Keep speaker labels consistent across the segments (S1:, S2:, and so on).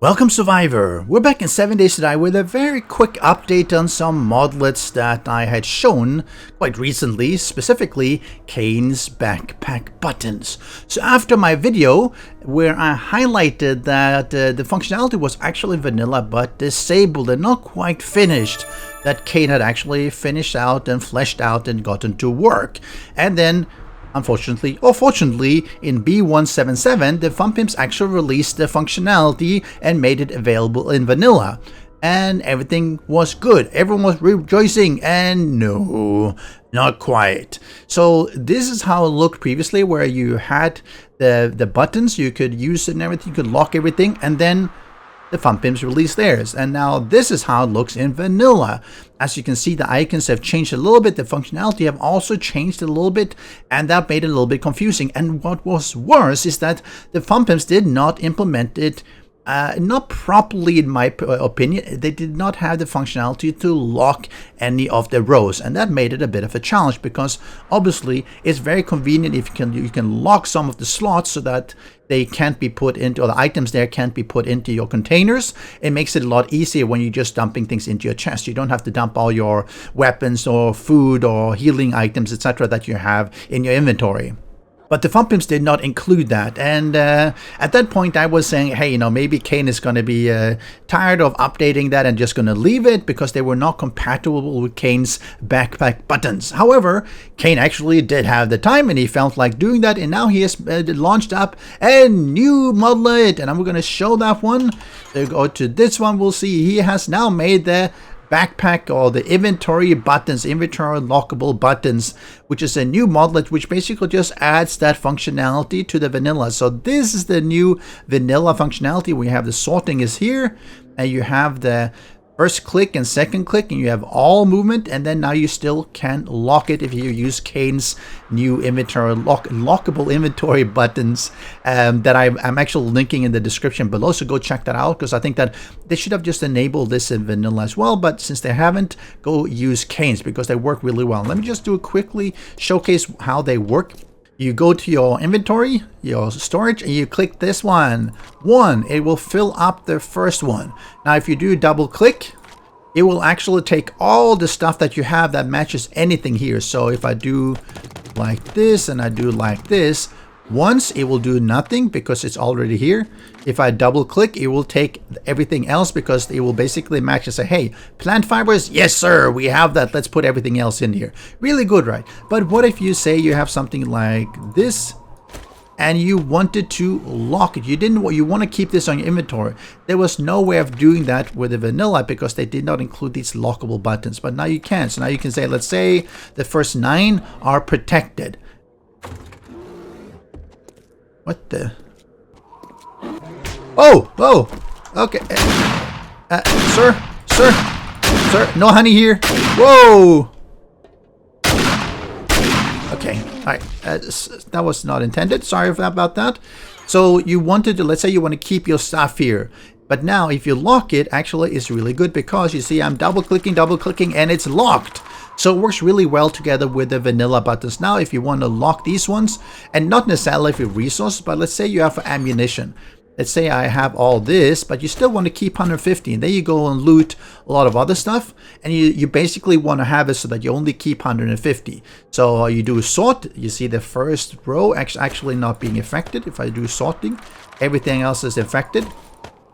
S1: Welcome Survivor! We're back in 7 days today with a very quick update on some modlets that I had shown quite recently, specifically Khaine's backpack buttons. So after my video where I highlighted that the functionality was actually vanilla but disabled and not quite finished, that Khaine had actually finished out and fleshed out and gotten to work. And then unfortunately, or fortunately, in B177, the Fun Pimps actually released the functionality and made it available in vanilla. And everything was good. Everyone was rejoicing, and no, not quite. So this is how it looked previously, where you had the buttons, you could use it and everything, you could lock everything, and then the Fun Pimps released theirs. And now this is how it looks in vanilla. As you can see, the icons have changed a little bit, the functionality have also changed a little bit, and that made it a little bit confusing. And what was worse is that the Fun Pimps did not implement it not properly, in my opinion. They did not have the functionality to lock any of the rows, and that made it a bit of a challenge, because obviously it's very convenient if you can lock some of the slots so that they can't be put into, or the items there can't be put into your containers. It makes it a lot easier when you're just dumping things into your chest. You don't have to dump all your weapons or food or healing items, etc. that you have in your inventory. But the Fun Pimps did not include that, and at that point I was saying, hey, maybe Khaine is going to be tired of updating that and just going to leave it because they were not compatible with Khaine's backpack buttons. However, Khaine actually did have the time and he felt like doing that, and now he has launched up a new modlet, and I'm going to show that one. So go to this one, we'll see he has now made the backpack, or the inventory buttons, inventory lockable buttons, which is a new modlet which basically just adds that functionality to the vanilla. So this is the new vanilla functionality. We have the sorting is here, and you have the first click and second click, and you have all movement, and then now you still can lock it if you use Khaine's new inventory lockable inventory buttons that I'm actually linking in the description below. So go check that out, because I think that they should have just enabled this in vanilla as well, but since they haven't, go use Khaine's because they work really well. Let me just do a quickly showcase how they work. You go to your inventory, your storage, and you click this one. It will fill up the first one. Now, if you do double click, it will actually take all the stuff that you have that matches anything here. So if I do like this and I do like this, once it will do nothing because it's already here. If I double click, it will take everything else because it will basically match and say, hey, plant fibers, yes sir, we have that, let's put everything else in here. Really good, right? But what if you say you have something like this and you wanted to lock it? You want to keep this on your inventory. There was no way of doing that with the vanilla because they did not include these lockable buttons, but now you can. So now you can say, let's say the first 9 are protected. What the? Oh, okay. Sir, no honey here. Whoa. Okay, all right. That was not intended. Sorry about that. So you wanted to, let's say you want to keep your stuff here. But now if you lock it, actually it's really good because you see I'm double clicking, and it's locked. So it works really well together with the vanilla buttons. Now, if you want to lock these ones, and not necessarily for resources, but let's say you have ammunition. Let's say I have all this, but you still want to keep 150. And then you go and loot a lot of other stuff. And you basically want to have it so that you only keep 150. So you do sort. You see the first row actually not being affected. If I do sorting, everything else is affected.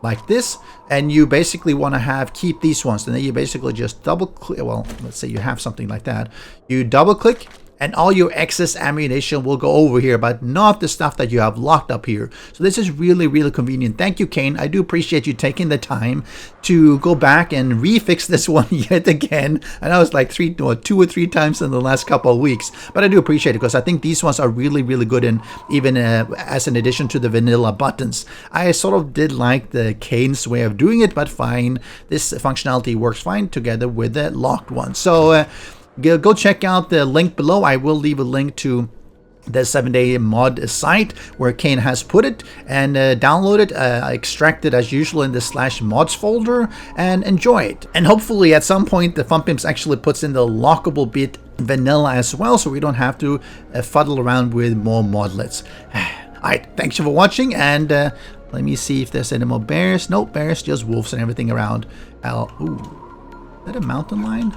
S1: Like this, and you basically want to keep these ones, and then you basically just double click. Well, let's say you have something like that, you double click and all your excess ammunition will go over here, but not the stuff that you have locked up here. So this is really, really convenient. Thank you, Khaine. I do appreciate you taking the time to go back and refix this one yet again. I know it's like 2 or 3 times in the last couple of weeks, but I do appreciate it because I think these ones are really, really good, and even as an addition to the vanilla buttons. I sort of did like the Khaine's way of doing it, but fine. This functionality works fine together with the locked one. So go check out the link below. I will leave a link to the 7-day mod site where Khaine has put it, and download it, extract it as usual in the /mods folder, and enjoy it. And hopefully at some point the Fun Pimps actually puts in the lockable bit vanilla as well, so we don't have to fuddle around with more modlets. Alright, thanks for watching, and Let me see if there's any more bears. Nope, bears, just wolves and everything around. Ooh, is that a mountain lion?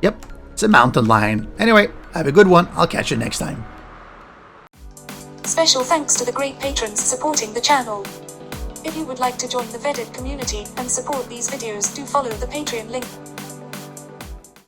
S1: Yep, it's a mountain lion. Anyway, have a good one. I'll catch you next time.
S2: Special thanks to the great patrons supporting the channel. If you would like to join the vetted community and support these videos, do follow the Patreon link.